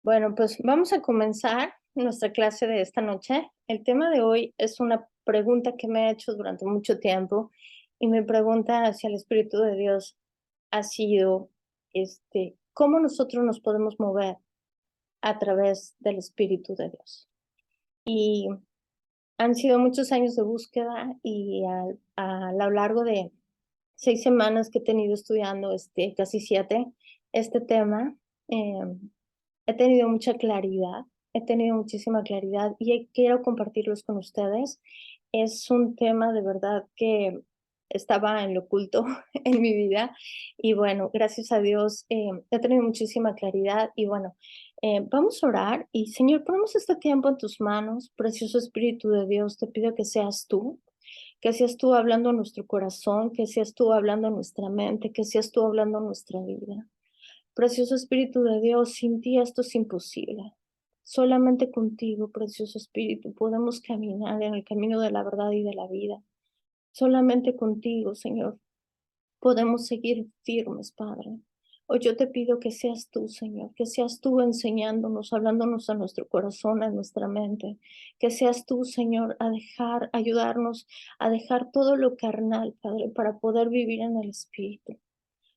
Bueno, pues vamos a comenzar nuestra clase de esta noche. El tema de hoy es una pregunta que me he hecho durante mucho tiempo y mi pregunta hacia el Espíritu de Dios ha sido, ¿cómo nosotros nos podemos mover a través del Espíritu de Dios? Y han sido muchos años de búsqueda y a lo largo de 6 semanas que he tenido estudiando, casi 7, este tema, he tenido mucha claridad, he tenido muchísima claridad y quiero compartirlos con ustedes. Es un tema de verdad que estaba en lo oculto en mi vida y bueno, gracias a Dios he tenido muchísima claridad y bueno, vamos a orar y Señor, ponemos este tiempo en tus manos, precioso Espíritu de Dios, te pido que seas tú hablando a nuestro corazón, que seas tú hablando a nuestra mente, que seas tú hablando a nuestra vida. Precioso Espíritu de Dios, sin ti esto es imposible. Solamente contigo, precioso Espíritu, podemos caminar en el camino de la verdad y de la vida. Solamente contigo, Señor, podemos seguir firmes, Padre. Hoy yo te pido que seas tú, Señor, que seas tú enseñándonos, hablándonos a nuestro corazón, a nuestra mente, que seas tú, Señor, ayudarnos a dejar todo lo carnal, Padre, para poder vivir en el Espíritu.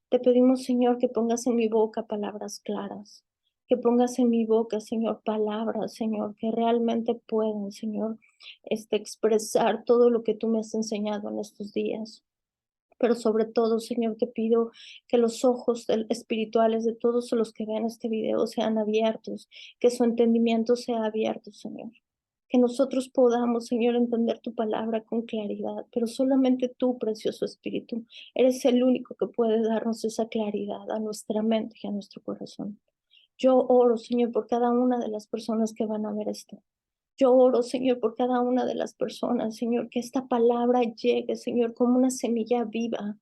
Te pedimos, Señor, que pongas en mi boca palabras claras, que pongas en mi boca, Señor, palabras, Señor, que realmente puedan, Señor, expresar todo lo que tú me has enseñado en estos días. Pero sobre todo, Señor, te pido que los ojos espirituales de todos los que vean este video sean abiertos, que su entendimiento sea abierto, Señor. Que nosotros podamos, Señor, entender tu palabra con claridad, pero solamente tú, precioso Espíritu, eres el único que puede darnos esa claridad a nuestra mente y a nuestro corazón. Yo oro, Señor, por cada una de las personas que van a ver esto. Yo oro, Señor, por cada una de las personas, Señor, que esta palabra llegue, Señor, como una semilla viva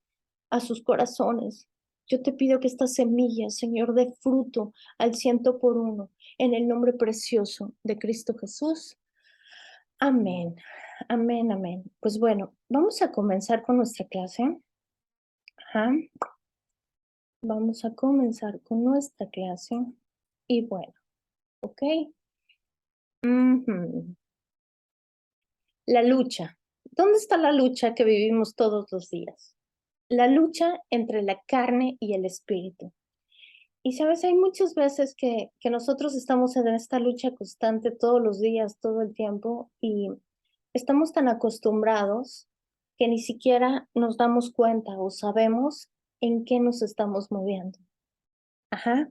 a sus corazones. Yo te pido que esta semilla, Señor, dé fruto al 100 por 1, en el nombre precioso de Cristo Jesús. Amén, amén, amén. Pues bueno, vamos a comenzar con nuestra clase. Ajá. Vamos a comenzar con nuestra clase. Y bueno, ¿ok? Ujú. La lucha. ¿Dónde está la lucha que vivimos todos los días? La lucha entre la carne y el espíritu. Y sabes, hay muchas veces que nosotros estamos en esta lucha constante todos los días, todo el tiempo, y estamos tan acostumbrados que ni siquiera nos damos cuenta o sabemos en qué nos estamos moviendo. Ajá.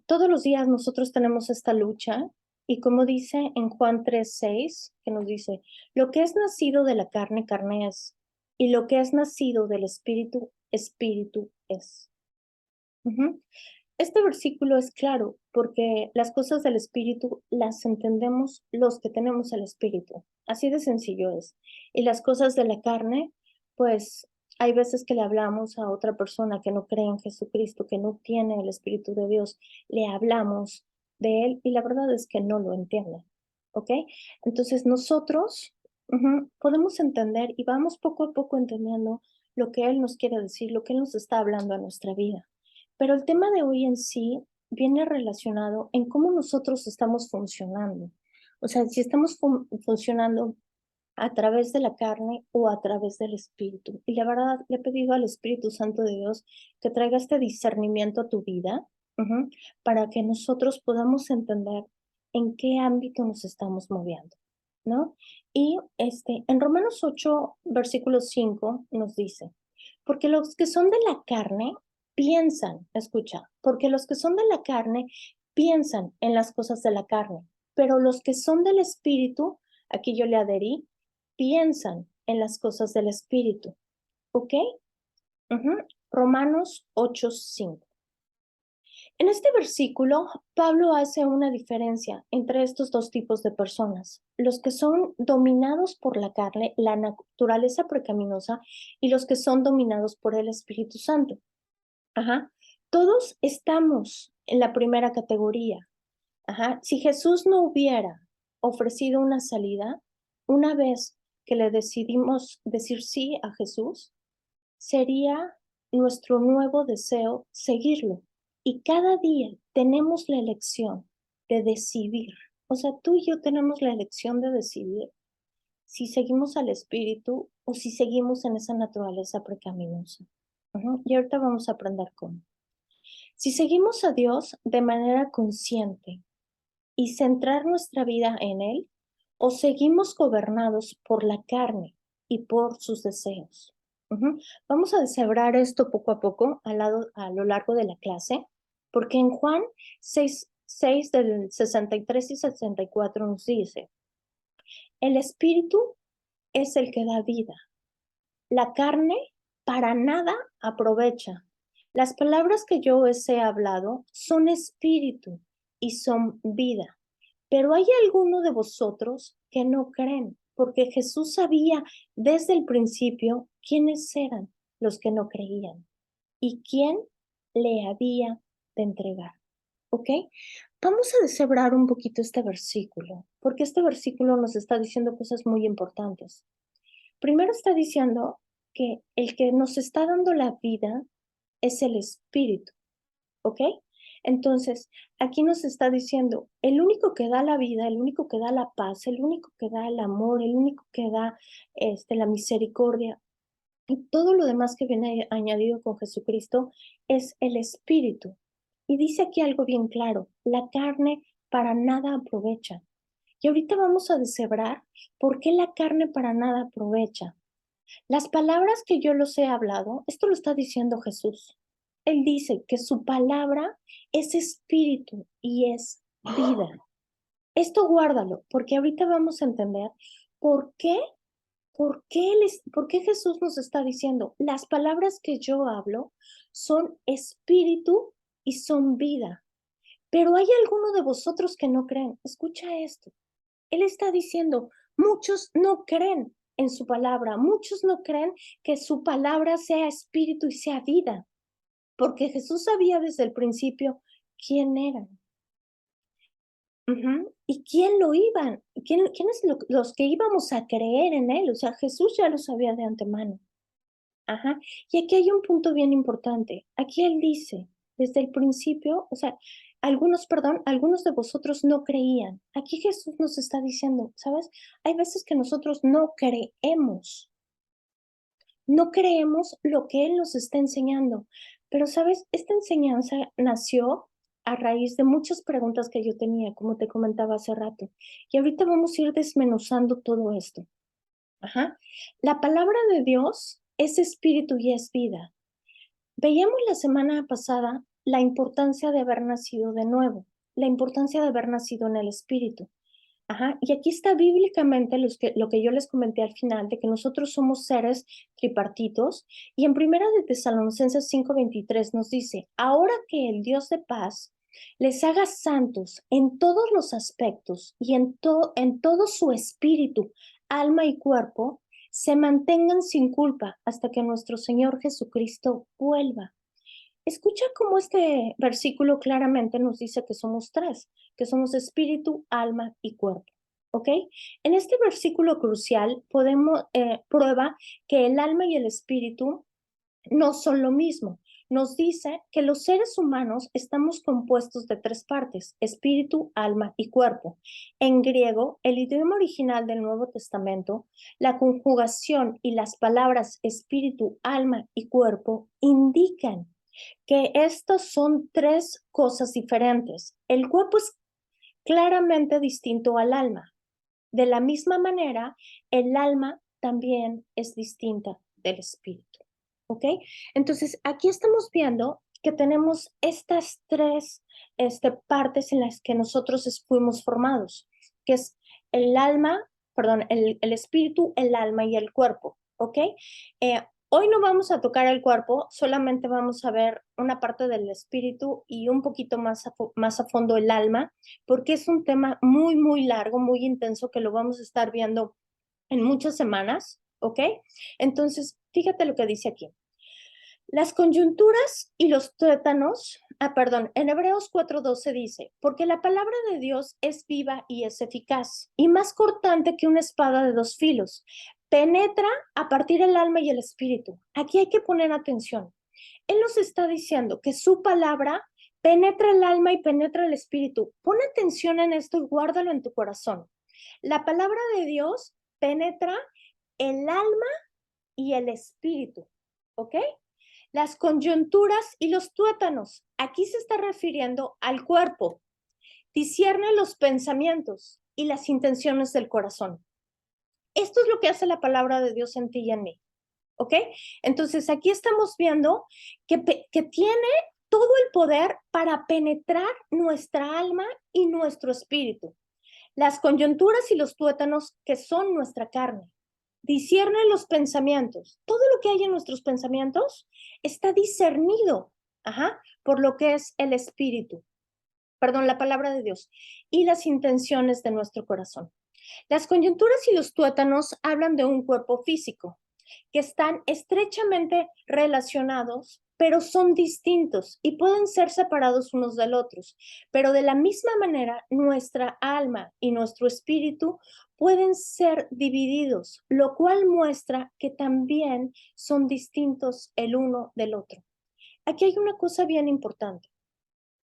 Todos los días nosotros tenemos esta lucha y como dice en Juan 3:6, que nos dice, lo que es nacido de la carne, carne es, y lo que es nacido del espíritu, espíritu es. Ujú. Este versículo es claro porque las cosas del espíritu las entendemos los que tenemos el espíritu. Así de sencillo es. Y las cosas de la carne, pues hay veces que le hablamos a otra persona que no cree en Jesucristo, que no tiene el espíritu de Dios, le hablamos de él y la verdad es que no lo entiende. ¿Ok? Entonces nosotros podemos entender y vamos poco a poco entendiendo lo que él nos quiere decir, lo que él nos está hablando a nuestra vida. Pero el tema de hoy en sí viene relacionado en cómo nosotros estamos funcionando. O sea, si estamos funcionando a través de la carne o a través del espíritu. Y la verdad, le he pedido al Espíritu Santo de Dios que traiga este discernimiento a tu vida, para que nosotros podamos entender en qué ámbito nos estamos moviendo, ¿no? Y en Romanos 8, versículo 5, nos dice, porque los que son de la carne piensan, escucha, porque los que son de la carne piensan en las cosas de la carne, pero los que son del espíritu, aquí yo le adherí, piensan en las cosas del espíritu, ¿ok? Ujú. Romanos 8:5. En este versículo, Pablo hace una diferencia entre estos dos tipos de personas, los que son dominados por la carne, la naturaleza pecaminosa, y los que son dominados por el Espíritu Santo. Ajá. Todos estamos en la primera categoría. Ajá. Si Jesús no hubiera ofrecido una salida, una vez que le decidimos decir sí a Jesús, sería nuestro nuevo deseo seguirlo Y cada día tenemos la elección de decidir. O sea, tú y yo tenemos la elección de decidir si seguimos al espíritu o si seguimos en esa naturaleza pecaminosa. Y ahorita vamos a aprender cómo. Si seguimos a Dios de manera consciente y centrar nuestra vida en Él, o seguimos gobernados por la carne y por sus deseos. Vamos a deshebrar esto poco a poco a lo largo de la clase, porque en Juan 6 del 63 y 64 nos dice, el espíritu es el que da vida. La carne para nada aprovecha. Las palabras que yo os he hablado son espíritu y son vida. Pero hay alguno de vosotros que no creen, porque Jesús sabía desde el principio quiénes eran los que no creían y quién le había de entregar. ¿Ok? Vamos a deshebrar un poquito este versículo, porque este versículo nos está diciendo cosas muy importantes. Primero está diciendo que el que nos está dando la vida es el Espíritu, ¿ok? Entonces, aquí nos está diciendo, el único que da la vida, el único que da la paz, el único que da el amor, el único que da la misericordia y todo lo demás que viene añadido con Jesucristo es el Espíritu. Y dice aquí algo bien claro, la carne para nada aprovecha. Y ahorita vamos a deshebrar por qué la carne para nada aprovecha. Las palabras que yo los he hablado, esto lo está diciendo Jesús. Él dice que su palabra es espíritu y es vida. Esto guárdalo, porque ahorita vamos a entender por qué, por qué Jesús nos está diciendo, las palabras que yo hablo son espíritu y son vida. Pero hay alguno de vosotros que no creen. Escucha esto. Él está diciendo, muchos no creen en su palabra, muchos no creen que su palabra sea espíritu y sea vida, porque Jesús sabía desde el principio quién eran. ¿Y quién lo iban? ¿Quiénes los que íbamos a creer en él? O sea, Jesús ya lo sabía de antemano. Ajá. Y aquí hay un punto bien importante. Aquí él dice, desde el principio, o sea, algunos de vosotros no creían. Aquí Jesús nos está diciendo, ¿sabes? Hay veces que nosotros no creemos lo que él nos está enseñando. Pero, ¿sabes? Esta enseñanza nació a raíz de muchas preguntas que yo tenía, como te comentaba hace rato. Y ahorita vamos a ir desmenuzando todo esto. Ajá. La palabra de Dios es espíritu y es vida. Veíamos la semana pasada la importancia de haber nacido de nuevo, la importancia de haber nacido en el espíritu. Ajá. Y aquí está bíblicamente lo que yo les comenté al final, de que nosotros somos seres tripartitos. Y en Primera de Tesalonicenses 5:23 nos dice, ahora que el Dios de paz les haga santos en todos los aspectos y en todo su espíritu, alma y cuerpo, se mantengan sin culpa hasta que nuestro Señor Jesucristo vuelva. Escucha cómo este versículo claramente nos dice que somos tres, que somos espíritu, alma y cuerpo. ¿Ok? En este versículo crucial prueba que el alma y el espíritu no son lo mismo. Nos dice que los seres humanos estamos compuestos de tres partes, espíritu, alma y cuerpo. En griego, el idioma original del Nuevo Testamento, la conjugación y las palabras espíritu, alma y cuerpo indican que estas son tres cosas diferentes. El cuerpo es claramente distinto al alma. De la misma manera, el alma también es distinta del espíritu. ¿Ok? Entonces, aquí estamos viendo que tenemos estas tres partes en las que nosotros fuimos formados, que es el alma, perdón, el espíritu, el alma y el cuerpo. ¿Ok? Hoy no vamos a tocar el cuerpo, solamente vamos a ver una parte del espíritu y un poquito más a fondo el alma, porque es un tema muy, muy largo, muy intenso, que lo vamos a estar viendo en muchas semanas, ¿ok? Entonces, fíjate lo que dice aquí. Las coyunturas y los tuétanos, en Hebreos 4:12 dice, porque la palabra de Dios es viva y es eficaz, y más cortante que una espada de dos filos, penetra a partir el alma y el espíritu. Aquí hay que poner atención. Él nos está diciendo que su palabra penetra el alma y penetra el espíritu. Pon atención en esto y guárdalo en tu corazón. La palabra de Dios penetra el alma y el espíritu, ¿ok? Las coyunturas y los tuétanos. Aquí se está refiriendo al cuerpo. Discierne los pensamientos y las intenciones del corazón. Esto es lo que hace la palabra de Dios en ti y en mí, ¿ok? Entonces aquí estamos viendo que tiene todo el poder para penetrar nuestra alma y nuestro espíritu. Las coyunturas y los tuétanos que son nuestra carne. Discierne los pensamientos. Todo lo que hay en nuestros pensamientos está discernido, por lo que es el espíritu. Perdón, la palabra de Dios. Y las intenciones de nuestro corazón. Las coyunturas y los tuétanos hablan de un cuerpo físico que están estrechamente relacionados, pero son distintos y pueden ser separados unos del otros. Pero de la misma manera, nuestra alma y nuestro espíritu pueden ser divididos, lo cual muestra que también son distintos el uno del otro. Aquí hay una cosa bien importante.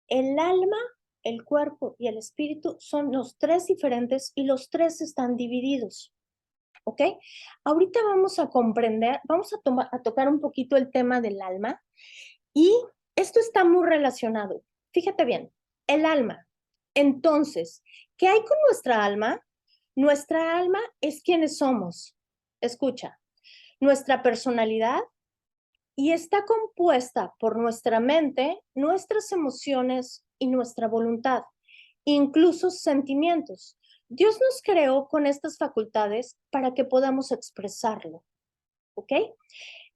El alma, el cuerpo y el espíritu son los tres diferentes y los tres están divididos. ¿Ok? Ahorita vamos a comprender, vamos a tocar un poquito el tema del alma y esto está muy relacionado. Fíjate bien, el alma. Entonces, ¿qué hay con nuestra alma? Nuestra alma es quienes somos. Escucha, nuestra personalidad y está compuesta por nuestra mente, nuestras emociones y nuestra voluntad, incluso sentimientos. Dios nos creó con estas facultades para que podamos expresarlo, ¿ok?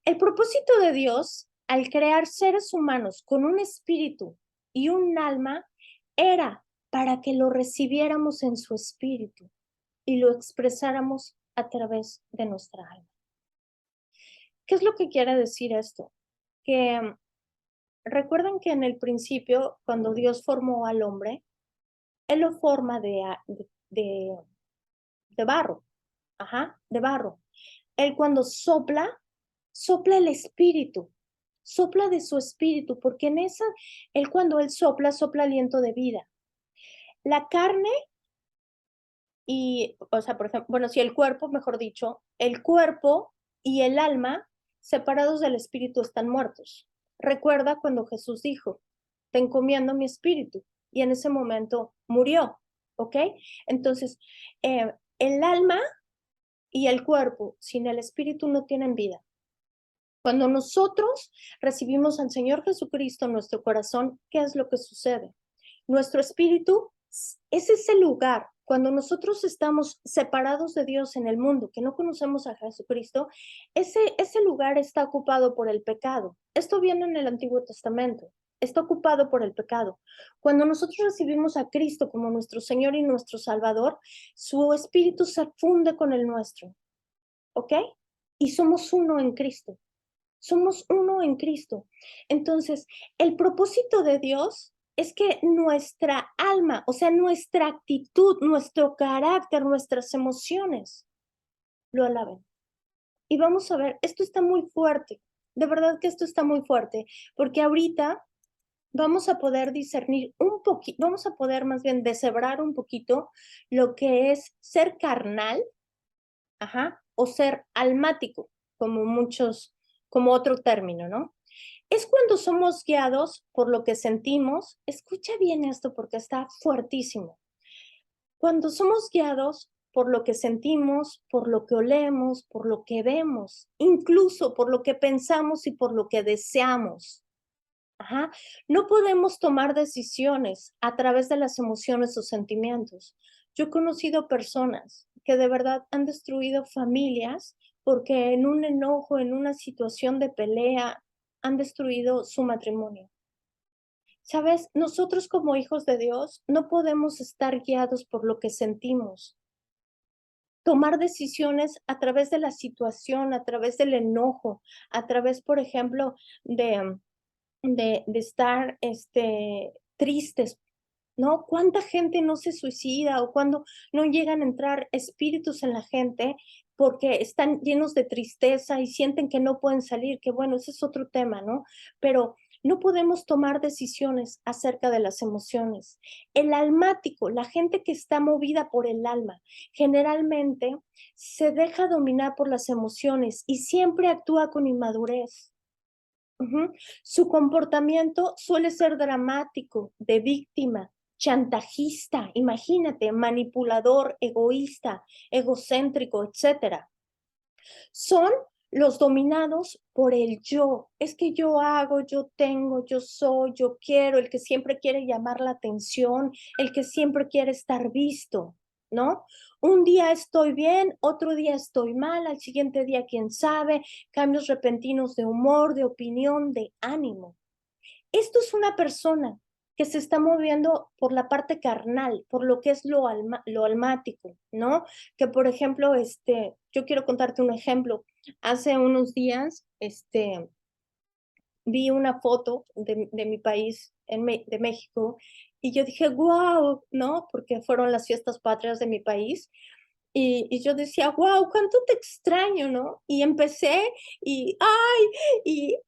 El propósito de Dios al crear seres humanos con un espíritu y un alma era para que lo recibiéramos en su espíritu y lo expresáramos a través de nuestra alma. ¿Qué es lo que quiere decir esto? Que recuerden que en el principio, cuando Dios formó al hombre, Él lo forma de barro, de barro. Él cuando sopla, sopla el espíritu, sopla de su espíritu, porque Él cuando Él sopla, sopla aliento de vida. La carne o sea, por ejemplo, bueno, sí, el cuerpo, mejor dicho, el cuerpo y el alma separados del espíritu están muertos. Recuerda cuando Jesús dijo, te encomiendo mi espíritu, y en ese momento murió, ¿ok? Entonces, el alma y el cuerpo sin el espíritu no tienen vida. Cuando nosotros recibimos al Señor Jesucristo en nuestro corazón, ¿qué es lo que sucede? Nuestro espíritu es ese lugar. Cuando nosotros estamos separados de Dios en el mundo, que no conocemos a Jesucristo, ese lugar está ocupado por el pecado. Esto viene en el Antiguo Testamento. Está ocupado por el pecado. Cuando nosotros recibimos a Cristo como nuestro Señor y nuestro Salvador, su espíritu se funde con el nuestro. ¿Ok? Y somos uno en Cristo. Somos uno en Cristo. Entonces, el propósito de Dios es que nuestra alma, o sea, nuestra actitud, nuestro carácter, nuestras emociones, lo alaben. Y vamos a ver, esto está muy fuerte. De verdad que esto está muy fuerte, porque ahorita vamos a poder discernir un poquito, vamos a poder más bien deshebrar un poquito lo que es ser carnal, o ser almático, como otro término, ¿no? Es cuando somos guiados por lo que sentimos. Escucha bien esto porque está fuertísimo. Cuando somos guiados por lo que sentimos, por lo que olemos, por lo que vemos, incluso por lo que pensamos y por lo que deseamos. No podemos tomar decisiones a través de las emociones o sentimientos. Yo he conocido personas que de verdad han destruido familias porque en un enojo, en una situación de pelea, han destruido su matrimonio. ¿Sabes? Nosotros como hijos de Dios no podemos estar guiados por lo que sentimos. Tomar decisiones a través de la situación, a través del enojo, a través, por ejemplo, de estar tristes, ¿no? ¿Cuánta gente no se suicida o cuando no llegan a entrar espíritus en la gente porque están llenos de tristeza y sienten que no pueden salir? Que bueno, ese es otro tema, ¿no? Pero No podemos tomar decisiones acerca de las emociones. El almático, la gente que está movida por el alma, generalmente se deja dominar por las emociones y siempre actúa con inmadurez. Su comportamiento suele ser dramático, de víctima, chantajista, imagínate, manipulador, egoísta, egocéntrico, etcétera. Son los dominados por el yo. Es que yo hago, yo tengo, yo soy, yo quiero, el que siempre quiere llamar la atención, el que siempre quiere estar visto, ¿no? Un día estoy bien, otro día estoy mal, al siguiente día quién sabe, cambios repentinos de humor, de opinión, de ánimo. Esto es una persona que se está moviendo por la parte carnal, por lo que es lo almático, ¿no? Que por ejemplo, yo quiero contarte un ejemplo. Hace unos días, vi una foto de mi país, de México, y yo dije, wow, ¿no? Porque fueron las fiestas patrias de mi país. Y yo decía, wow, cuánto te extraño, ¿no? Y empecé y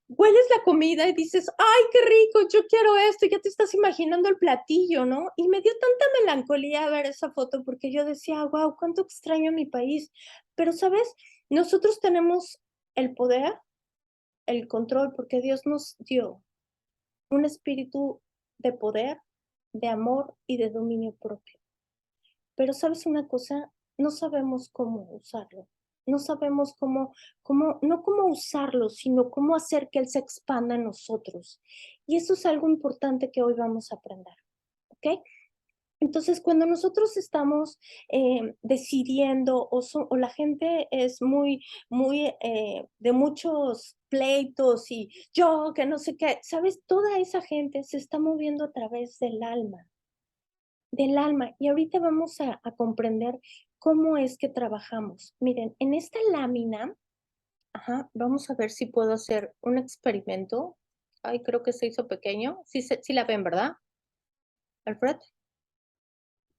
hueles la comida y dices, ay, qué rico, yo quiero esto, y ya te estás imaginando el platillo, ¿no? Y me dio tanta melancolía ver esa foto porque yo decía, wow, cuánto extraño mi país. Pero, ¿sabes? Nosotros tenemos el poder, el control, porque Dios nos dio un espíritu de poder, de amor y de dominio propio. Pero ¿sabes una cosa? No sabemos cómo usarlo. No sabemos no cómo usarlo, sino cómo hacer que él se expanda en nosotros. Y eso es algo importante que hoy vamos a aprender, ¿ok? Entonces, cuando nosotros estamos decidiendo o la gente es muy de muchos pleitos y yo que no sé qué, ¿sabes? Toda esa gente se está moviendo a través del alma. Y ahorita vamos a comprender cómo es que trabajamos. Miren, en esta lámina, vamos a ver si puedo hacer un experimento. Ay, creo que se hizo pequeño. Sí la ven, ¿verdad, Alfred?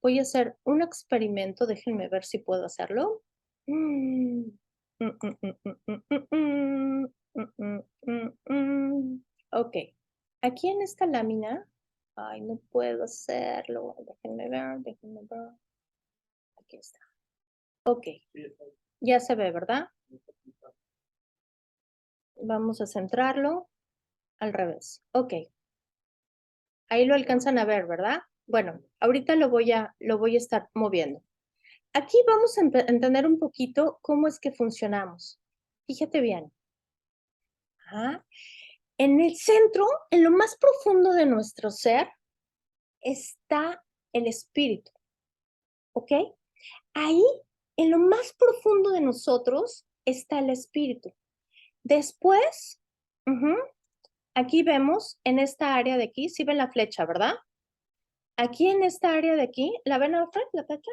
Voy a hacer un experimento, déjenme ver si puedo hacerlo. Mm, mm, mm, mm, mm, mm, mm, mm, mm, mm, mm. Ok, aquí en esta lámina, ay, no puedo hacerlo. Déjenme ver. Aquí está. Ok, ya se ve, ¿verdad? Vamos a centrarlo al revés. Ok, ahí lo alcanzan a ver, ¿verdad? Bueno, ahorita lo voy a estar moviendo. Aquí vamos a entender un poquito cómo es que funcionamos. Fíjate bien. En el centro, en lo más profundo de nuestro ser, está el espíritu, ¿ok? Ahí, en lo más profundo de nosotros, está el espíritu. Después, aquí vemos en esta área de aquí, sí ven la flecha, ¿verdad? Aquí en esta área de aquí, ¿la ven, Alfred, la flecha?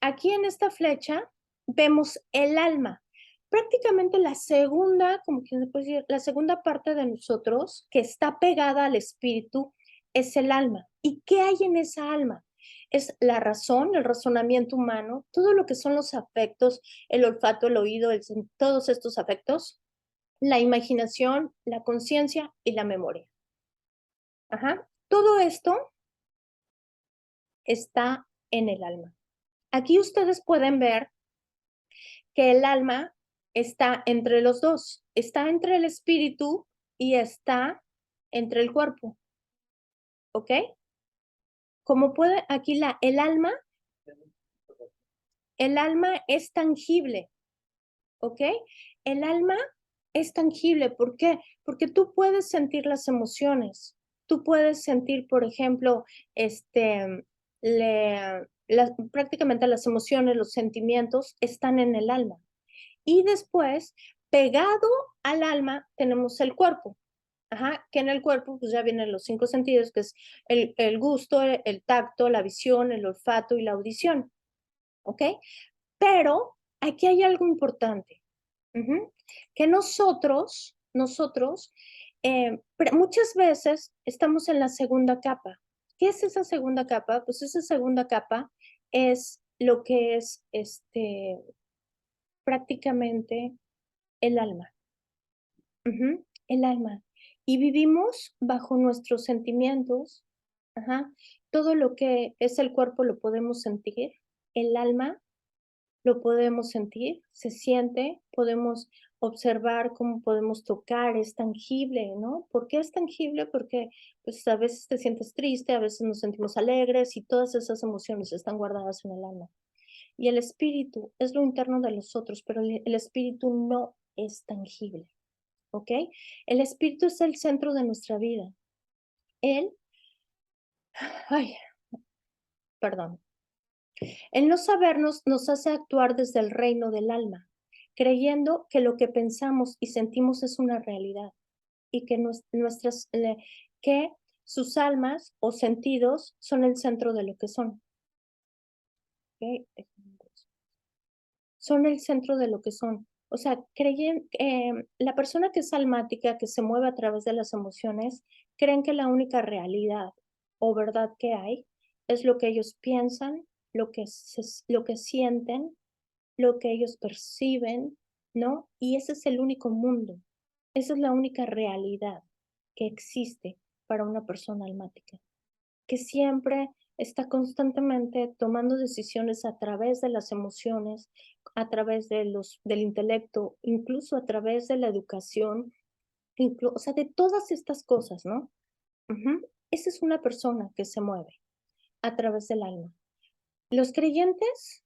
Aquí en esta flecha vemos el alma. Prácticamente la segunda, como que se puede decir, la segunda parte de nosotros que está pegada al espíritu es el alma. ¿Y qué hay en esa alma? Es la razón, el razonamiento humano, todo lo que son los afectos, el olfato, el oído, todos estos afectos, la imaginación, la conciencia y la memoria. Todo esto está en el alma. Aquí ustedes pueden ver que el alma está entre los dos, está entre el espíritu y está entre el cuerpo, ¿ok? Como puede, aquí el alma es tangible, ¿ok? El alma es tangible, ¿por qué? Porque tú puedes sentir las emociones, tú puedes sentir, por ejemplo, prácticamente las emociones, los sentimientos están en el alma. Y después, pegado al alma, tenemos el cuerpo. Que en el cuerpo pues ya vienen los 5 sentidos, que es el gusto, el tacto, la visión, el olfato y la audición. ¿Ok? Pero aquí hay algo importante, que nosotros, muchas veces estamos en la segunda capa. ¿Qué es esa segunda capa? Pues esa segunda capa es lo que es prácticamente el alma. El alma. y vivimos bajo nuestros sentimientos. Ajá. Todo lo que es el cuerpo lo podemos sentir, el alma lo podemos sentir, se siente, podemos observar cómo podemos tocar, es tangible, ¿no? ¿Por qué es tangible? Porque pues a veces te sientes triste, a veces nos sentimos alegres y todas esas emociones están guardadas en el alma. Y el espíritu es lo interno de los otros, pero el espíritu no es tangible, ¿ok? El espíritu es el centro de nuestra vida. Él, ay, perdón, el no sabernos nos hace actuar desde el reino del alma, creyendo que lo que pensamos y sentimos es una realidad y que que sus almas o sentidos son el centro de lo que son. ¿Ok? Son el centro de lo que son. O sea, la persona que es almática, que se mueve a través de las emociones, creen que la única realidad o verdad que hay es lo que ellos piensan, lo que sienten, lo que ellos perciben, ¿no? Y ese es el único mundo. Esa es la única realidad que existe para una persona almática, que siempre está constantemente tomando decisiones a través de las emociones, a través del intelecto, incluso a través de la educación, o sea, de todas estas cosas, ¿no? Ujú. Esa es una persona que se mueve a través del alma. Los creyentes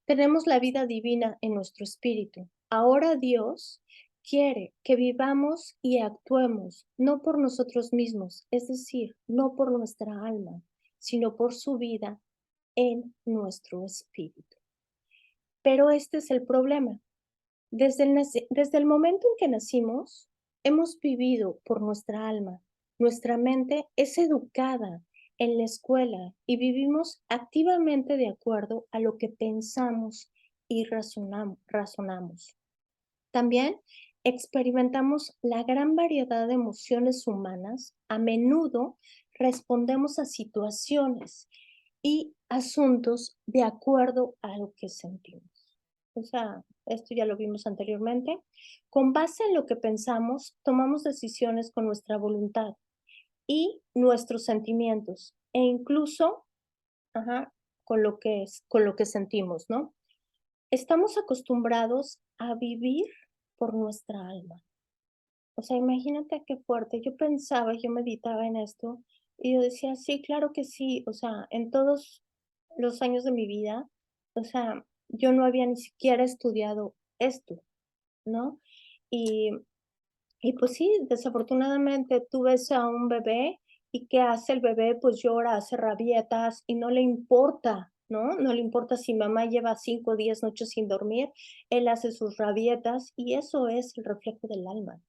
tenemos la vida divina en nuestro espíritu. Ahora Dios quiere que vivamos y actuemos no por nosotros mismos, es decir, no por nuestra alma, sino por su vida en nuestro espíritu. Pero este es el problema. Desde el momento en que nacimos, hemos vivido por nuestra alma. Nuestra mente es educada en la escuela y vivimos activamente de acuerdo a lo que pensamos y razonamos. También experimentamos la gran variedad de emociones humanas. A menudo respondemos a situaciones y asuntos de acuerdo a lo que sentimos. O sea, esto ya lo vimos anteriormente. Con base en lo que pensamos, tomamos decisiones con nuestra voluntad y nuestros sentimientos, e incluso, ajá, con lo que sentimos, ¿no? Estamos acostumbrados a vivir por nuestra alma. O sea, imagínate qué fuerte. Yo pensaba, yo meditaba en esto y yo decía, sí, claro que sí. O sea, en todos los años de mi vida, o sea, yo no había ni siquiera estudiado esto, ¿no? Y, y pues sí, desafortunadamente tú ves a un bebé y ¿qué hace el bebé? Pues llora, hace rabietas y no le importa, ¿no? No le importa si mamá lleva 5 o 10 noches sin dormir, él hace sus rabietas y eso es el reflejo del alma,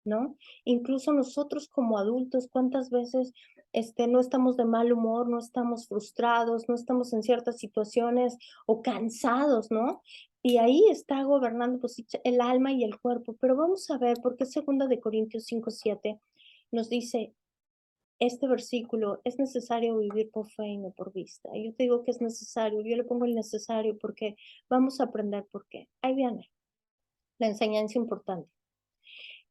¿no? Incluso nosotros como adultos, ¿cuántas veces no estamos de mal humor, no estamos frustrados, no estamos en ciertas situaciones o cansados, ¿no? Y ahí está gobernando pues, el alma y el cuerpo. Pero vamos a ver por qué 2 Corintios 5:7 nos dice este versículo, es necesario vivir por fe y no por vista. Y yo te digo que es necesario, yo le pongo el necesario porque vamos a aprender por qué. Ahí viene la enseñanza importante.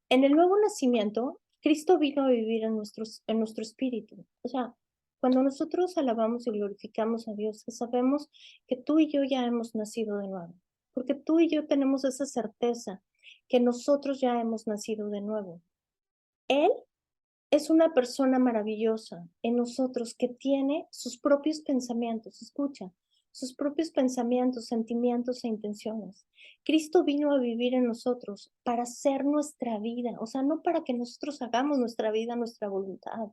En el nuevo nacimiento, Cristo vino a vivir en nuestro espíritu. O sea, cuando nosotros alabamos y glorificamos a Dios, que sabemos que tú y yo ya hemos nacido de nuevo, porque tú y yo tenemos esa certeza que nosotros ya hemos nacido de nuevo. Él es una persona maravillosa en nosotros que tiene sus propios pensamientos, escucha, sus propios pensamientos, sentimientos e intenciones. Cristo vino a vivir en nosotros para hacer nuestra vida, o sea, no para que nosotros hagamos nuestra vida, nuestra voluntad,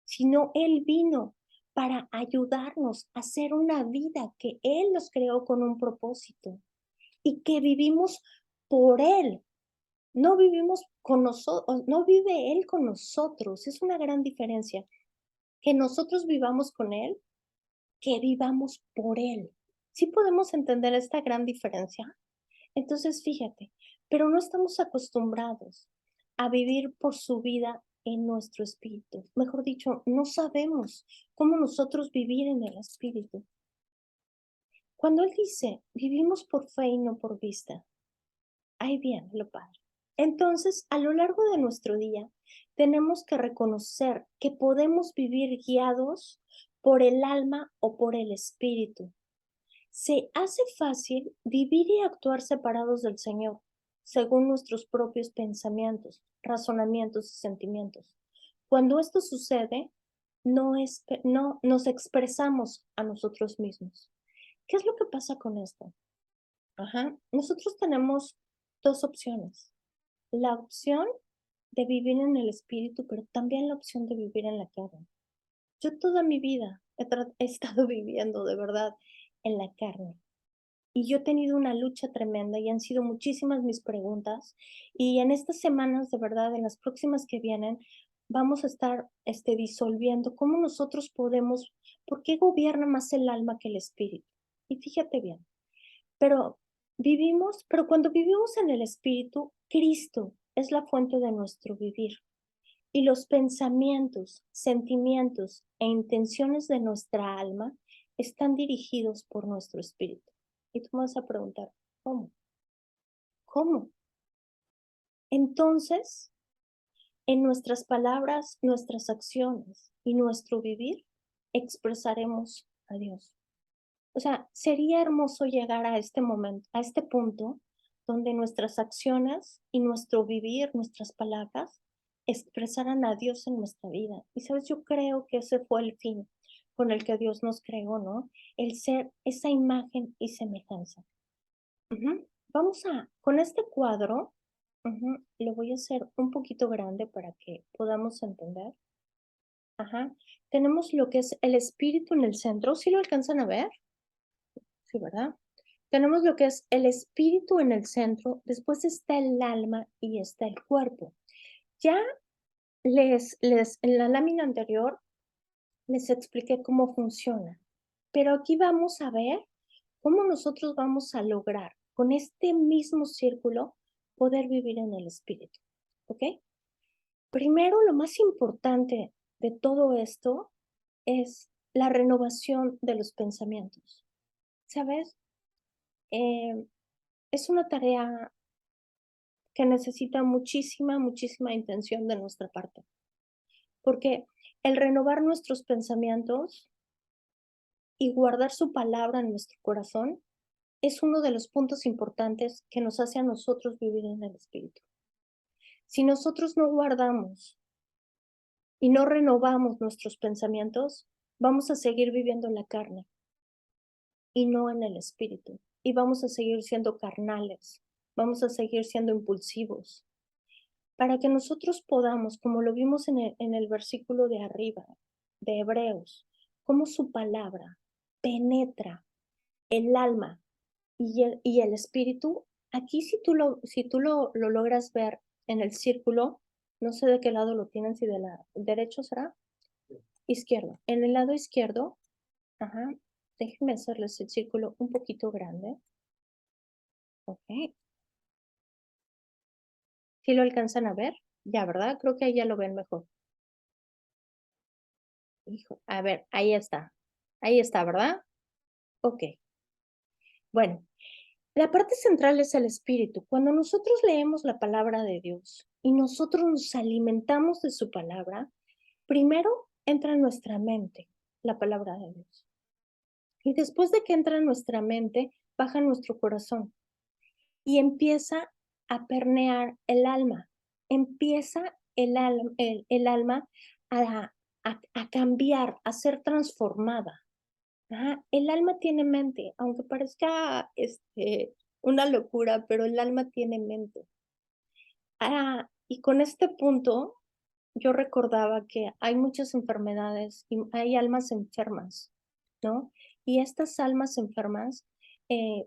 sino Él vino para ayudarnos a hacer una vida que Él nos creó con un propósito y que vivimos por Él. No vivimos con nosotros, no vive Él con nosotros. Es una gran diferencia. Que nosotros vivamos con Él, que vivamos por Él. ¿Sí podemos entender esta gran diferencia? Entonces, fíjate, pero no estamos acostumbrados a vivir por su vida en nuestro espíritu. Mejor dicho, no sabemos cómo nosotros vivir en el espíritu. Cuando Él dice, vivimos por fe y no por vista, ahí viene lo padre. Entonces, a lo largo de nuestro día, tenemos que reconocer que podemos vivir guiados por el alma o por el espíritu. Se hace fácil vivir y actuar separados del Señor, según nuestros propios pensamientos, razonamientos y sentimientos. Cuando esto sucede, no nos expresamos a nosotros mismos. ¿Qué es lo que pasa con esto? Nosotros tenemos dos opciones. La opción de vivir en el espíritu, pero también la opción de vivir en la carne. Yo toda mi vida he estado viviendo de verdad en la carne. Y yo he tenido una lucha tremenda y han sido muchísimas mis preguntas. Y en estas semanas, de verdad, en las próximas que vienen, vamos a estar disolviendo cómo nosotros podemos, por qué gobierna más el alma que el espíritu. Y fíjate bien, pero cuando vivimos en el espíritu, Cristo es la fuente de nuestro vivir. Y los pensamientos, sentimientos e intenciones de nuestra alma están dirigidos por nuestro espíritu. Y tú me vas a preguntar, ¿cómo? ¿Cómo? Entonces, en nuestras palabras, nuestras acciones y nuestro vivir, expresaremos a Dios. O sea, sería hermoso llegar a este momento, a este punto, donde nuestras acciones y nuestro vivir, nuestras palabras, expresaran a Dios en nuestra vida. Y sabes, yo creo que ese fue el fin con el que Dios nos creó, ¿no? El ser esa imagen y semejanza. Con este cuadro, lo voy a hacer un poquito grande para que podamos entender. Tenemos lo que es el espíritu en el centro. ¿Sí lo alcanzan a ver? Sí, ¿verdad? Tenemos lo que es el espíritu en el centro, después está el alma y está el cuerpo. Ya en la lámina anterior les expliqué cómo funciona, pero aquí vamos a ver cómo nosotros vamos a lograr con este mismo círculo poder vivir en el espíritu, ¿ok? Primero, lo más importante de todo esto es la renovación de los pensamientos. ¿Sabes? Es una tarea que necesita muchísima intención de nuestra parte, porque el renovar nuestros pensamientos y guardar su palabra en nuestro corazón es uno de los puntos importantes que nos hace a nosotros vivir en el espíritu. Si nosotros no guardamos y no renovamos nuestros pensamientos, vamos a seguir viviendo en la carne y no en el espíritu. Y vamos a seguir siendo carnales, vamos a seguir siendo impulsivos. Para que nosotros podamos, como lo vimos en el versículo de arriba, de Hebreos, cómo su palabra penetra el alma y el espíritu, aquí si tú lo logras ver en el círculo, no sé de qué lado lo tienen, si de la derecho será, izquierdo. En el lado izquierdo, déjenme hacerles el círculo un poquito grande. Ok. ¿Sí lo alcanzan a ver? Ya, ¿verdad? Creo que ahí ya lo ven mejor. Hijo, a ver, ahí está. Ahí está, ¿verdad? Ok. Bueno, la parte central es el espíritu. Cuando nosotros leemos la palabra de Dios y nosotros nos alimentamos de su palabra, primero entra en nuestra mente la palabra de Dios. Y después de que entra en nuestra mente, baja a nuestro corazón y empieza a permear el alma. Empieza el alma a, a cambiar, a ser transformada. El alma tiene mente, aunque parezca una locura, pero el alma tiene mente. Y con este punto, yo recordaba que hay muchas enfermedades y hay almas enfermas, ¿no? Y estas almas enfermas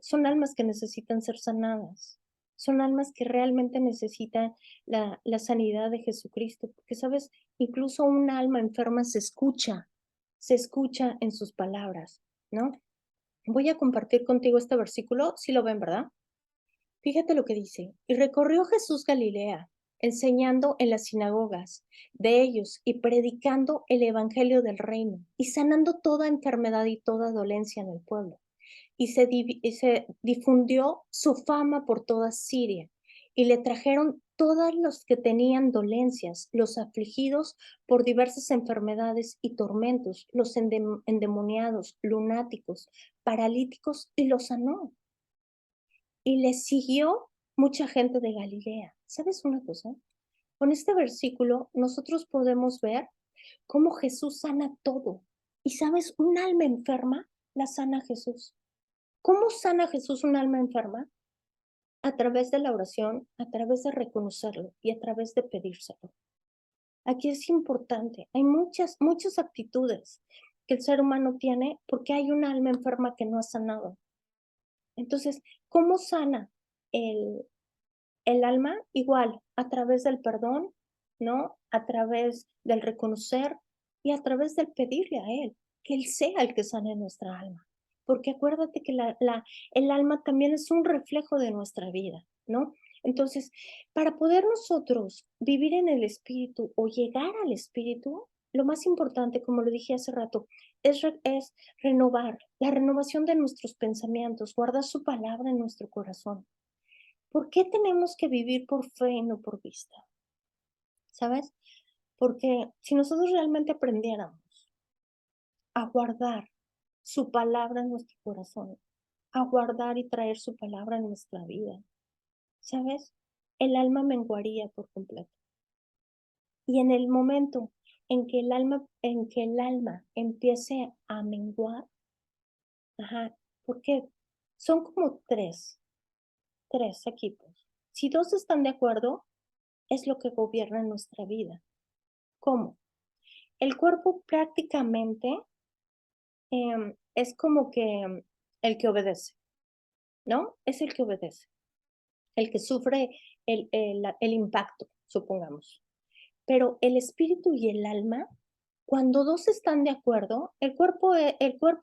son almas que necesitan ser sanadas, son almas que realmente necesitan la sanidad de Jesucristo, porque, ¿sabes? Incluso un alma enferma se escucha en sus palabras, ¿no? Voy a compartir contigo este versículo, si lo ven, ¿verdad? Fíjate lo que dice. Y recorrió Jesús Galilea, enseñando en las sinagogas de ellos y predicando el evangelio del reino y sanando toda enfermedad y toda dolencia en el pueblo. Y se difundió su fama por toda Siria. y le trajeron todos los que tenían dolencias, los afligidos por diversas enfermedades y tormentos, los endemoniados, lunáticos, paralíticos, y los sanó. Y le siguió mucha gente de Galilea. ¿Sabes una cosa? Con este versículo nosotros podemos ver cómo Jesús sana todo. Y sabes, un alma enferma la sana Jesús. ¿Cómo sana Jesús un alma enferma? A través de la oración, a través de reconocerlo y a través de pedírselo. Aquí es importante, hay muchas actitudes que el ser humano tiene porque hay un alma enferma que no ha sanado. Entonces, ¿cómo sana el alma? Igual, a través del perdón, ¿no? A través del reconocer y a través del pedirle a Él, que Él sea el que sane nuestra alma. Porque acuérdate que el alma también es un reflejo de nuestra vida, ¿no? Entonces, para poder nosotros vivir en el Espíritu o llegar al Espíritu, lo más importante, como lo dije hace rato, es renovar, la renovación de nuestros pensamientos, guardar su palabra en nuestro corazón. ¿Por qué tenemos que vivir por fe y no por vista? ¿Sabes? Porque si nosotros realmente aprendiéramos a guardar su palabra en nuestro corazón, a guardar y traer su palabra en nuestra vida, ¿sabes? El alma menguaría por completo. Y en el momento en que el alma empiece a menguar, porque son como tres equipos. Si dos están de acuerdo, es lo que gobierna nuestra vida. ¿Cómo? El cuerpo prácticamente es como que el que obedece, ¿no? Es el que obedece, el que sufre el impacto, supongamos. Pero el espíritu y el alma, cuando dos están de acuerdo, el cuerpo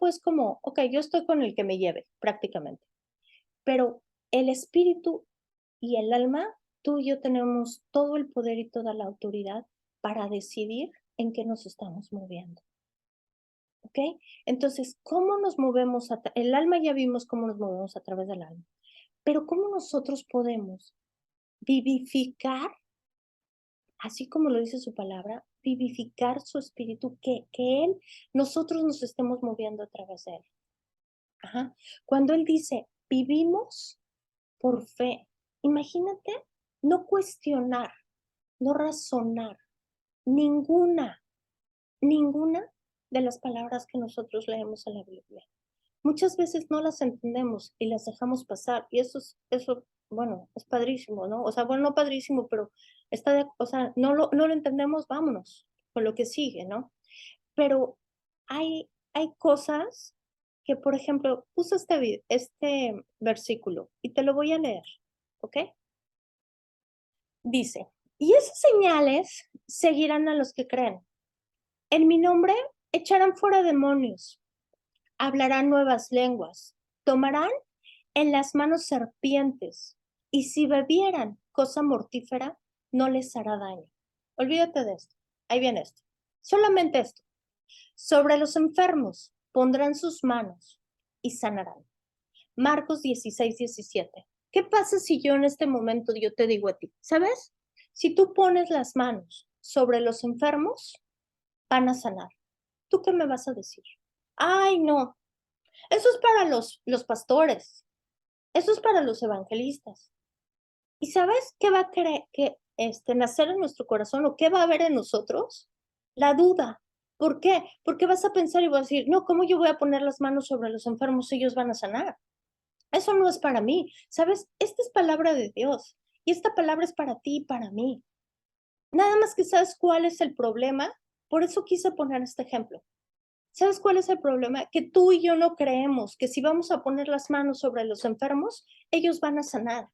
es como, ok, yo estoy con el que me lleve, prácticamente. Pero el espíritu y el alma, tú y yo tenemos todo el poder y toda la autoridad para decidir en qué nos estamos moviendo. ¿Ok? Entonces, ¿cómo nos movemos? El alma ya vimos cómo nos movemos a través del alma, pero ¿cómo nosotros podemos vivificar, así como lo dice su palabra, vivificar su espíritu, nosotros nos estemos moviendo a través de él? Ajá. Cuando él dice, vivimos por fe, imagínate no cuestionar, no razonar ninguna de las palabras que nosotros leemos en la Biblia. Muchas veces no las entendemos y las dejamos pasar y eso, bueno, es padrísimo, ¿no? O sea, bueno, no padrísimo, pero o sea, no lo entendemos, vámonos con lo que sigue, ¿no? Pero hay cosas que, por ejemplo, puse este versículo y te lo voy a leer, ¿ok? Dice, y esas señales seguirán a los que creen. En mi nombre echarán fuera demonios, hablarán nuevas lenguas, tomarán en las manos serpientes, y si bebieran cosa mortífera, no les hará daño. Olvídate de esto. Ahí viene esto. Solamente esto. Sobre los enfermos pondrán sus manos y sanarán. Marcos 16:17. ¿Qué pasa si yo en este momento yo te digo a ti, ¿sabes? Si tú pones las manos sobre los enfermos, van a sanar. ¿Tú qué me vas a decir? Ay, no, eso es para los pastores, eso es para los evangelistas. ¿Y sabes qué va a nacer en nuestro corazón o qué va a haber en nosotros? La duda. ¿Por qué? Porque vas a pensar y vas a decir, no, ¿cómo yo voy a poner las manos sobre los enfermos si ellos van a sanar? Eso no es para mí. ¿Sabes? Esta es palabra de Dios y esta palabra es para ti y para mí. Nada más que sabes cuál es el problema. Por eso quise poner este ejemplo. ¿Sabes cuál es el problema? Que tú y yo no creemos que si vamos a poner las manos sobre los enfermos, ellos van a sanar.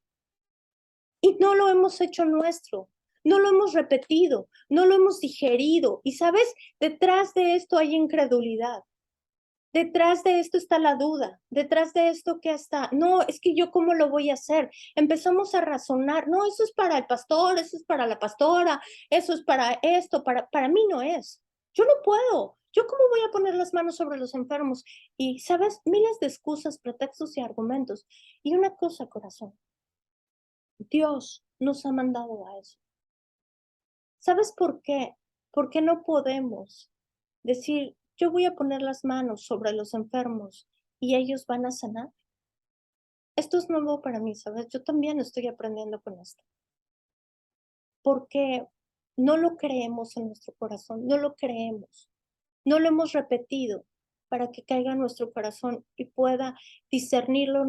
Y no lo hemos hecho nuestro, no lo hemos repetido, no lo hemos digerido. Y sabes, detrás de esto hay incredulidad. Detrás de esto está la duda, detrás de esto que está, no, es que yo cómo lo voy a hacer. Empezamos a razonar, no, eso es para el pastor, eso es para la pastora, eso es para esto, para mí no es. Yo no puedo, yo cómo voy a poner las manos sobre los enfermos. Y, ¿sabes? Miles de excusas, pretextos y argumentos. Y una cosa, corazón, Dios nos ha mandado a eso. ¿Sabes por qué? Porque no podemos decir, yo voy a poner las manos sobre los enfermos y ellos van a sanar. Esto es nuevo para mí, ¿sabes? Yo también estoy aprendiendo con esto. Porque no lo creemos en nuestro corazón, no lo creemos, no lo hemos repetido para que caiga en nuestro corazón y pueda discernirlo,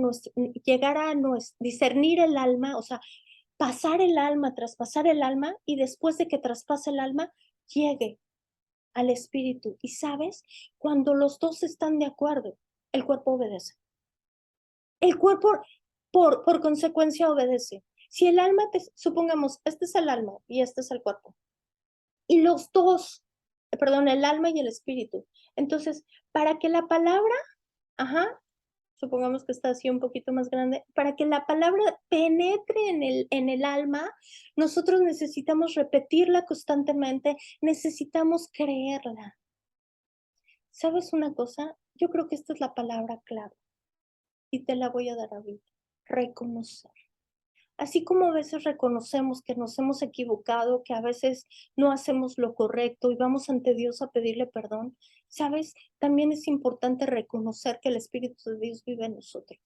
llegar a discernir el alma, o sea, pasar el alma, traspasar el alma y después de que traspase el alma, llegue al espíritu. Y sabes, cuando los dos están de acuerdo, el cuerpo obedece. El cuerpo, por consecuencia, obedece. Si el alma, supongamos, este es el alma y este es el cuerpo, y los dos, perdón, el alma y el espíritu. Entonces, para que la palabra, ajá, supongamos que está así un poquito más grande, para que la palabra penetre en el alma, nosotros necesitamos repetirla constantemente, necesitamos creerla. ¿Sabes una cosa? Yo creo que esta es la palabra clave y te la voy a dar ahorita. Reconocer. Así como a veces reconocemos que nos hemos equivocado, que a veces no hacemos lo correcto y vamos ante Dios a pedirle perdón, ¿sabes? También es importante reconocer que el Espíritu de Dios vive en nosotros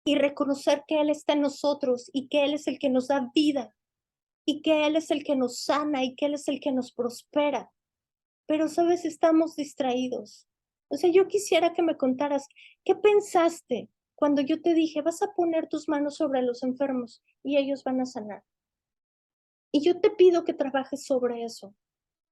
y reconocer que Él está en nosotros y que Él es el que nos da vida y que Él es el que nos sana y que Él es el que nos prospera. Pero, ¿sabes? Estamos distraídos. O sea, yo quisiera que me contaras, ¿qué pensaste cuando yo te dije, vas a poner tus manos sobre los enfermos y ellos van a sanar? Y yo te pido que trabajes sobre eso,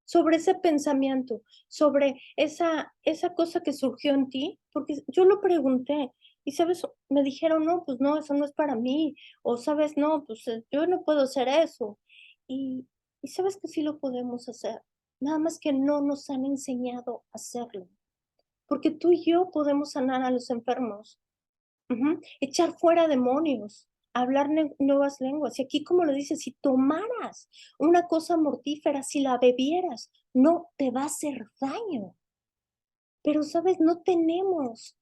sobre ese pensamiento, sobre esa cosa que surgió en ti, porque yo lo pregunté y, ¿sabes? Me dijeron, no, pues no, eso no es para mí, o, ¿sabes? No, pues yo no puedo hacer eso. Y, y ¿sabes que sí lo podemos hacer? Nada más que no nos han enseñado a hacerlo, porque tú y yo podemos sanar a los enfermos. Echar fuera demonios, hablar nuevas lenguas. Y aquí, como lo dice, si tomaras una cosa mortífera, si la bebieras, no te va a hacer daño. Pero, ¿sabes? No tenemos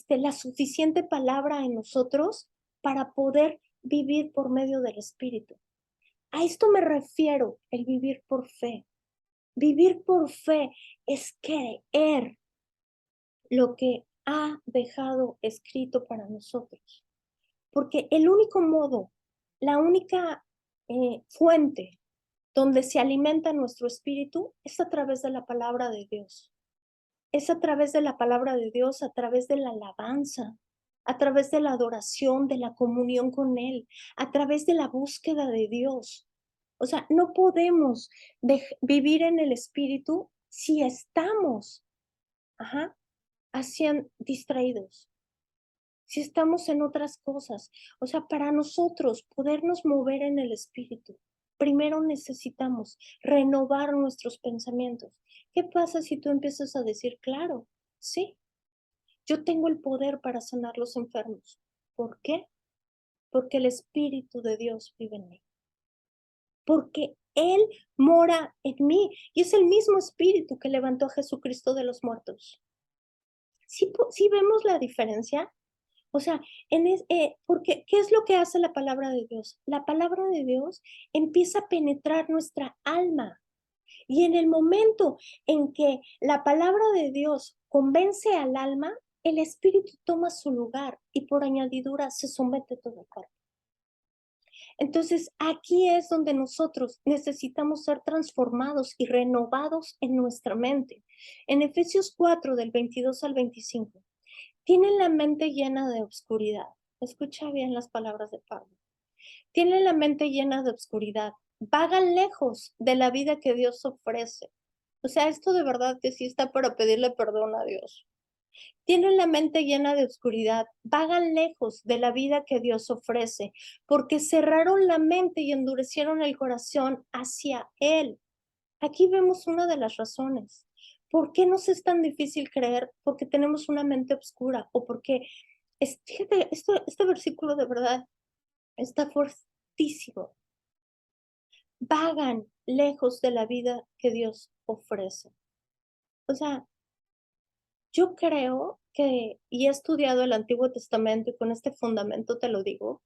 la suficiente palabra en nosotros para poder vivir por medio del Espíritu. A esto me refiero, el vivir por fe. Vivir por fe es creer lo que ha dejado escrito para nosotros. Porque el único modo, la única fuente donde se alimenta nuestro espíritu es a través de la palabra de Dios. Es a través de la palabra de Dios, a través de la alabanza, a través de la adoración, de la comunión con Él, a través de la búsqueda de Dios. O sea, no podemos vivir en el espíritu si estamos, distraídos, si estamos en otras cosas. O sea, para nosotros podernos mover en el espíritu, primero necesitamos renovar nuestros pensamientos. ¿Qué pasa si tú empiezas a decir, claro, sí, yo tengo el poder para sanar los enfermos? ¿Por qué? Porque el Espíritu de Dios vive en mí. Porque Él mora en mí y es el mismo Espíritu que levantó a Jesucristo de los muertos. ¿Sí vemos la diferencia? O sea, porque, ¿qué es lo que hace la palabra de Dios? La palabra de Dios empieza a penetrar nuestra alma. Y en el momento en que la palabra de Dios convence al alma, el espíritu toma su lugar y por añadidura se somete todo el cuerpo. Entonces, aquí es donde nosotros necesitamos ser transformados y renovados en nuestra mente. En Efesios 4, del 22 al 25. Tienen la mente llena de obscuridad. Escucha bien las palabras de Pablo. Tienen la mente llena de obscuridad. Vagan lejos de la vida que Dios ofrece. O sea, esto de verdad que sí está para pedirle perdón a Dios. Tienen la mente llena de oscuridad, vagan lejos de la vida que Dios ofrece, porque cerraron la mente y endurecieron el corazón hacia Él. Aquí vemos una de las razones. ¿Por qué nos es tan difícil creer? Porque tenemos una mente oscura o porque, fíjate, este versículo de verdad está fuertísimo. Vagan lejos de la vida que Dios ofrece. O sea, yo creo que, y he estudiado el Antiguo Testamento y con este fundamento te lo digo,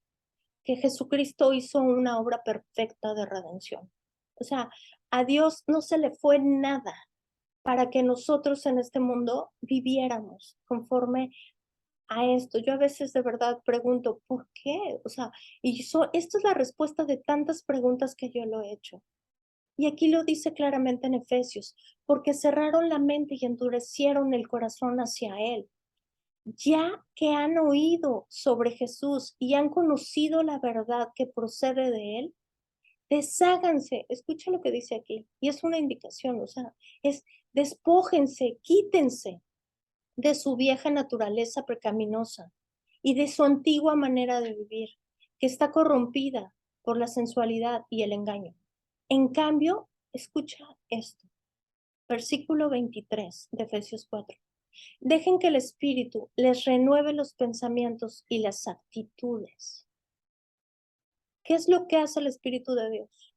que Jesucristo hizo una obra perfecta de redención. O sea, a Dios no se le fue nada para que nosotros en este mundo viviéramos conforme a esto. Yo a veces de verdad pregunto, ¿por qué? O sea, esta es la respuesta de tantas preguntas que yo lo he hecho. Y aquí lo dice claramente en Efesios, porque cerraron la mente y endurecieron el corazón hacia Él. Ya que han oído sobre Jesús y han conocido la verdad que procede de Él, desháganse, escucha lo que dice aquí, y es una indicación, o sea, es despójense, quítense de su vieja naturaleza pecaminosa y de su antigua manera de vivir, que está corrompida por la sensualidad y el engaño. En cambio, escucha esto, versículo 23 de Efesios 4. Dejen que el Espíritu les renueve los pensamientos y las actitudes. ¿Qué es lo que hace el Espíritu de Dios?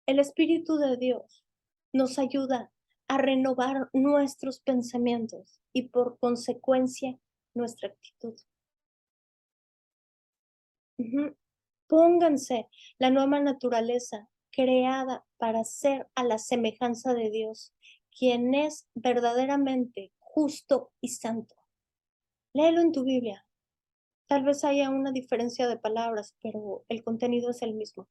El Espíritu de Dios nos ayuda a renovar nuestros pensamientos y por consecuencia nuestra actitud. Pónganse la nueva naturaleza creada para ser a la semejanza de Dios, quien es verdaderamente justo y santo. Léelo en tu Biblia. Tal vez haya una diferencia de palabras, pero el contenido es el mismo.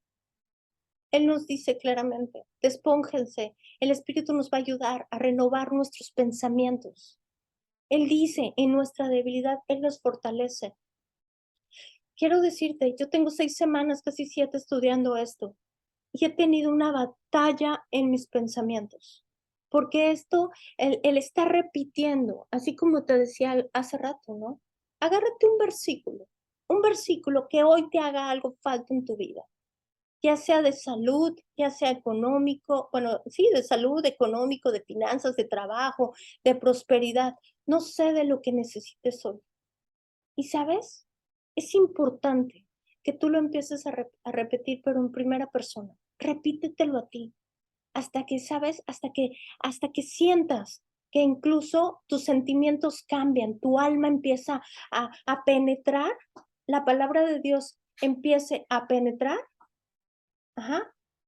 Él nos dice claramente, despónjense, el Espíritu nos va a ayudar a renovar nuestros pensamientos. Él dice, en nuestra debilidad, Él nos fortalece. Quiero decirte, yo tengo 6 semanas, casi 7, estudiando esto, y he tenido una batalla en mis pensamientos, porque él está repitiendo, así como te decía hace rato, ¿no? Agárrate un versículo que hoy te haga algo falta en tu vida, ya sea de salud, ya sea económico, bueno, sí, de salud, económico, de finanzas, de trabajo, de prosperidad. No sé de lo que necesites hoy. Y sabes, es importante que tú lo empieces a repetir, pero en primera persona. Repítetelo a ti, hasta que sabes, hasta que sientas que incluso tus sentimientos cambian, tu alma empieza a penetrar, la palabra de Dios empiece a penetrar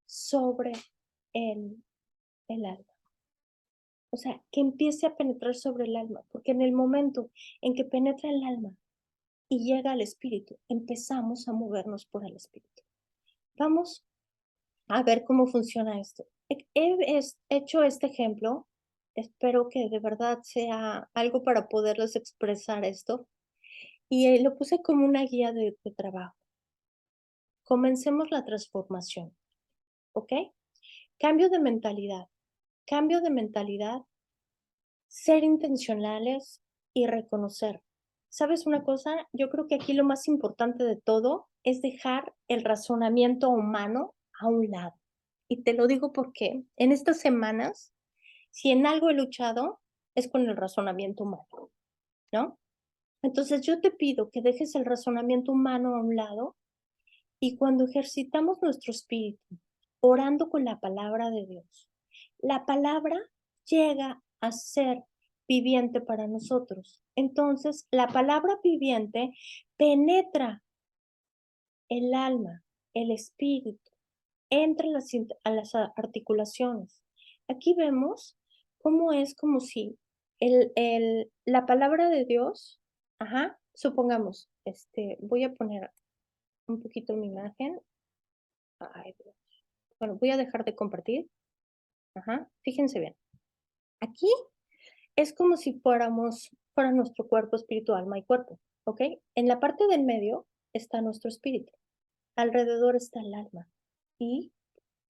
sobre el alma. O sea, que empiece a penetrar sobre el alma, porque en el momento en que penetra el alma y llega al espíritu, empezamos a movernos por el espíritu. Vamos a ver cómo funciona esto. He hecho este ejemplo, espero que de verdad sea algo para poderles expresar esto, y lo puse como una guía de trabajo. Comencemos la transformación, ¿ok? Cambio de mentalidad. Cambio de mentalidad, ser intencionales y reconocer. ¿Sabes una cosa? Yo creo que aquí lo más importante de todo es dejar el razonamiento humano a un lado. Y te lo digo porque en estas semanas, si en algo he luchado, es con el razonamiento humano, ¿no? Entonces yo te pido que dejes el razonamiento humano a un lado y cuando ejercitamos nuestro espíritu, orando con la palabra de Dios, la palabra llega a ser viviente para nosotros. Entonces, la palabra viviente penetra el alma, el espíritu, entra a las articulaciones. Aquí vemos cómo es como si la palabra de Dios, supongamos, voy a poner un poquito mi imagen. Ay, Dios. Bueno, voy a dejar de compartir. Fíjense bien. Aquí es como si fuera nuestro cuerpo, espíritu, alma y cuerpo, ¿ok? En la parte del medio está nuestro espíritu. Alrededor está el alma. Y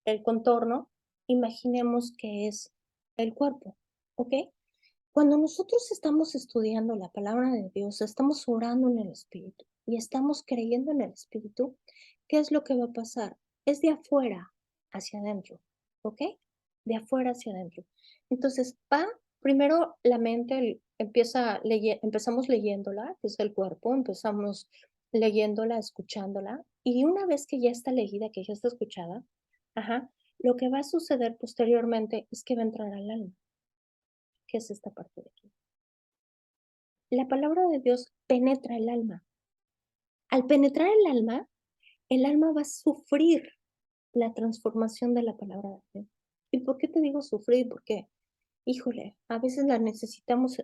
el contorno, imaginemos que es el cuerpo, ¿ok? Cuando nosotros estamos estudiando la palabra de Dios, estamos orando en el espíritu y estamos creyendo en el espíritu, ¿qué es lo que va a pasar? Es de afuera hacia adentro, ¿ok? De afuera hacia adentro. Entonces, primero la mente empezamos leyéndola, que es el cuerpo, empezamos leyéndola, escuchándola, y una vez que ya está leída, que ya está escuchada, lo que va a suceder posteriormente es que va a entrar al alma, que es esta parte de aquí. La palabra de Dios penetra el alma. Al penetrar el alma, el alma va a sufrir la transformación de la palabra de Dios. ¿Y por qué te digo sufrir? Porque, híjole, a veces la necesitamos,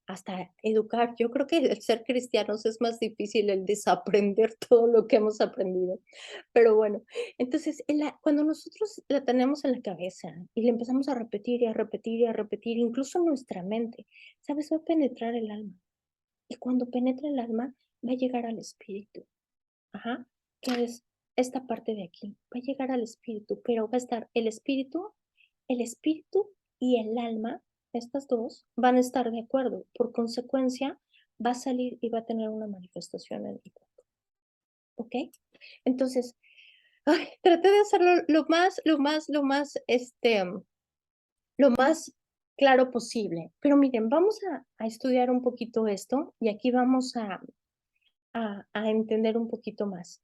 hasta educar. Yo creo que el ser cristianos es más difícil el desaprender todo lo que hemos aprendido. Pero bueno, entonces, cuando nosotros la tenemos en la cabeza y le empezamos a repetir y a repetir y a repetir, incluso en nuestra mente, ¿sabes? Va a penetrar el alma. Y cuando penetra el alma, va a llegar al espíritu. Ajá, que es esta parte de aquí. Va a llegar al espíritu, pero va a estar el espíritu y el alma, estas dos, van a estar de acuerdo. Por consecuencia, va a salir y va a tener una manifestación en el cuerpo. ¿Ok? Entonces, ay, traté de hacerlo lo más claro posible. Pero miren, vamos a estudiar un poquito esto y aquí vamos a entender un poquito más.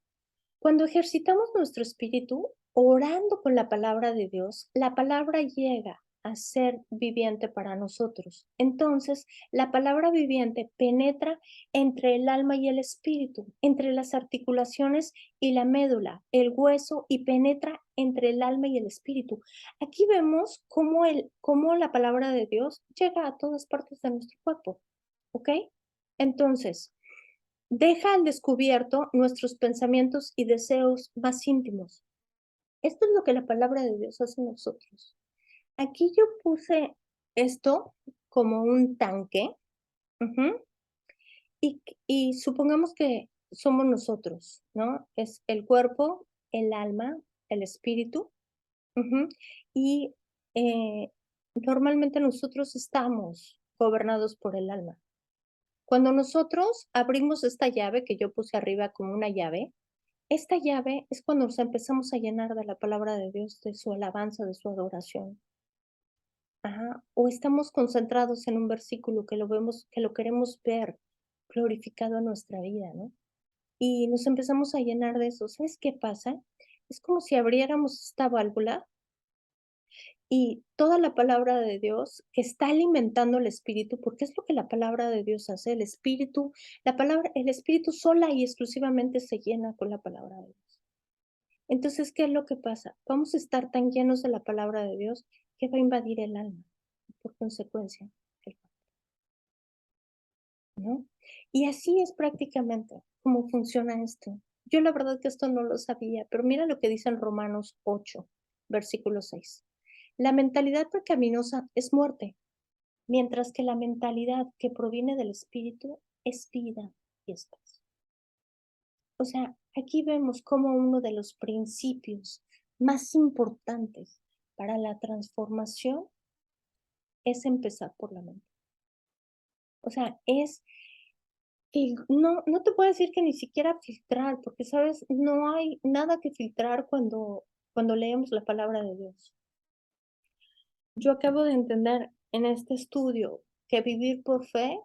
Cuando ejercitamos nuestro espíritu, orando con la palabra de Dios, la palabra llega a ser viviente para nosotros. Entonces, la palabra viviente penetra entre el alma y el espíritu, entre las articulaciones y la médula, el hueso, y penetra entre el alma y el espíritu. Aquí vemos cómo la palabra de Dios llega a todas partes de nuestro cuerpo. ¿Ok? Entonces, deja al descubierto nuestros pensamientos y deseos más íntimos. Esto es lo que la palabra de Dios hace en nosotros. Aquí yo puse esto como un tanque, ujú, y supongamos que somos nosotros, ¿no? Es el cuerpo, el alma, el espíritu, ujú, y normalmente nosotros estamos gobernados por el alma. Cuando nosotros abrimos esta llave que yo puse arriba como una llave, esta llave es cuando nos empezamos a llenar de la palabra de Dios, de su alabanza, de su adoración. Ajá. O estamos concentrados en un versículo que lo vemos, que lo queremos ver glorificado en nuestra vida, ¿no? Y nos empezamos a llenar de eso. ¿Sabes qué pasa? Es como si abriéramos esta válvula y toda la palabra de Dios que está alimentando el espíritu, porque es lo que la palabra de Dios hace, el espíritu sola y exclusivamente se llena con la palabra de Dios. Entonces, ¿qué es lo que pasa? Vamos a estar tan llenos de la palabra de Dios que va a invadir el alma, por consecuencia, el cuerpo, ¿no? Y así es prácticamente cómo funciona esto. Yo la verdad que esto no lo sabía, pero mira lo que dice en Romanos 8, versículo 6. La mentalidad pecaminosa es muerte, mientras que la mentalidad que proviene del Espíritu es vida y es paz. O sea, aquí vemos como uno de los principios más importantes para la transformación es empezar por la mente. O sea, no te puedo decir que ni siquiera filtrar, porque, ¿sabes? No hay nada que filtrar cuando leemos la palabra de Dios. Yo acabo de entender en este estudio que vivir por fe,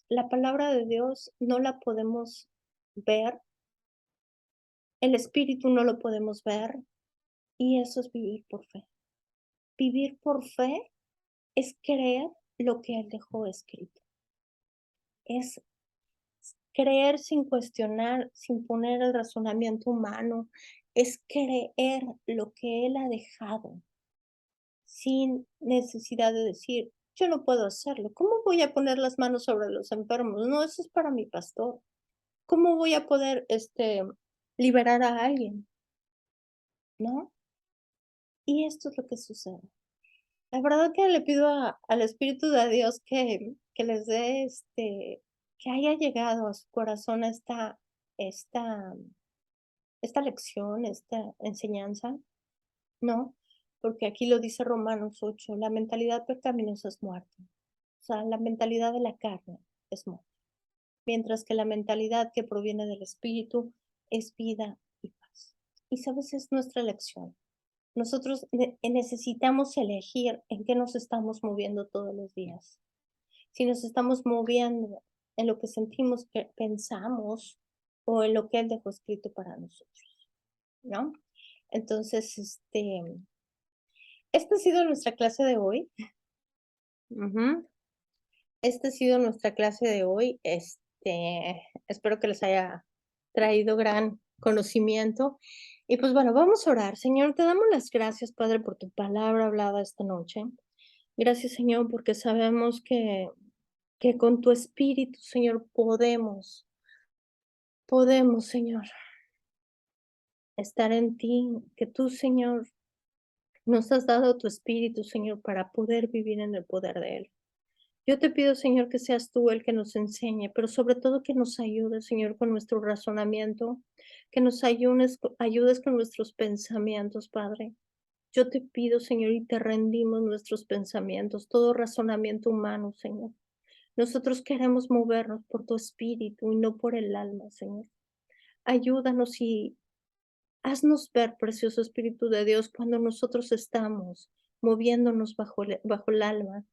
la palabra de Dios no la podemos ver, el espíritu no lo podemos ver, y eso es vivir por fe. Vivir por fe es creer lo que Él dejó escrito. Es creer sin cuestionar, sin poner el razonamiento humano. Es creer lo que Él ha dejado sin necesidad de decir, yo no puedo hacerlo. ¿Cómo voy a poner las manos sobre los enfermos? No, eso es para mi pastor. ¿Cómo voy a poder liberar a alguien? ¿No? Y esto es lo que sucede. La verdad que le pido al Espíritu de Dios que les dé, que haya llegado a su corazón esta, esta lección, esta enseñanza, ¿no? Porque aquí lo dice Romanos 8, la mentalidad pecaminosa es muerte. O sea, la mentalidad de la carne es muerte. Mientras que la mentalidad que proviene del Espíritu es vida y paz. Y sabes, es nuestra elección. Nosotros necesitamos elegir en qué nos estamos moviendo todos los días. Si nos estamos moviendo en lo que sentimos, que pensamos, o en lo que Él dejó escrito para nosotros, ¿no? Entonces, esta ha sido nuestra clase de hoy. Ujú. Esta ha sido nuestra clase de hoy. Espero que les haya traído gran conocimiento. Y pues bueno, vamos a orar. Señor, te damos las gracias, Padre, por tu palabra hablada esta noche. Gracias, Señor, porque sabemos que con tu espíritu, Señor, podemos, Señor, estar en ti, que tú, Señor, nos has dado tu espíritu, Señor, para poder vivir en el poder de él. Yo te pido, Señor, que seas tú el que nos enseñe, pero sobre todo que nos ayudes, Señor, con nuestro razonamiento, que nos ayudes con nuestros pensamientos, Padre. Yo te pido, Señor, y te rendimos nuestros pensamientos, todo razonamiento humano, Señor. Nosotros queremos movernos por tu espíritu y no por el alma, Señor. Ayúdanos y haznos ver, precioso Espíritu de Dios, cuando nosotros estamos moviéndonos bajo el alma.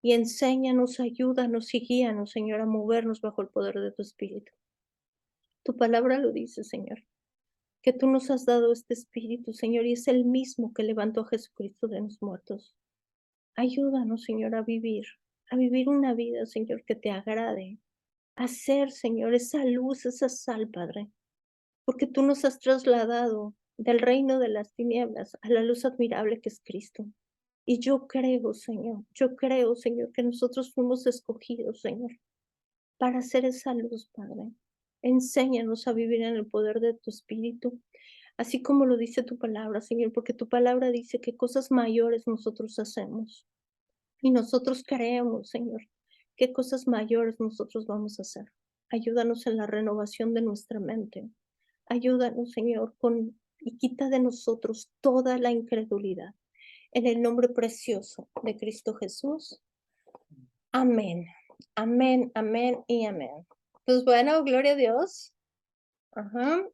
Y enséñanos, ayúdanos y guíanos, Señor, a movernos bajo el poder de tu Espíritu. Tu palabra lo dice, Señor, que tú nos has dado este Espíritu, Señor, y es el mismo que levantó a Jesucristo de los muertos. Ayúdanos, Señor, a vivir una vida, Señor, que te agrade, a ser, Señor, esa luz, esa sal, Padre, porque tú nos has trasladado del reino de las tinieblas a la luz admirable que es Cristo. Y yo creo, Señor, que nosotros fuimos escogidos, Señor, para hacer esa luz, Padre. Enséñanos a vivir en el poder de tu Espíritu, así como lo dice tu palabra, Señor, porque tu palabra dice que cosas mayores nosotros hacemos. Y nosotros creemos, Señor, qué cosas mayores nosotros vamos a hacer. Ayúdanos en la renovación de nuestra mente. Ayúdanos, Señor, y quita de nosotros toda la incredulidad. En el nombre precioso de Cristo Jesús. Amén. Amén, amén y amén. Pues bueno, gloria a Dios. Ajá.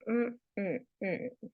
Mm, mm, mm.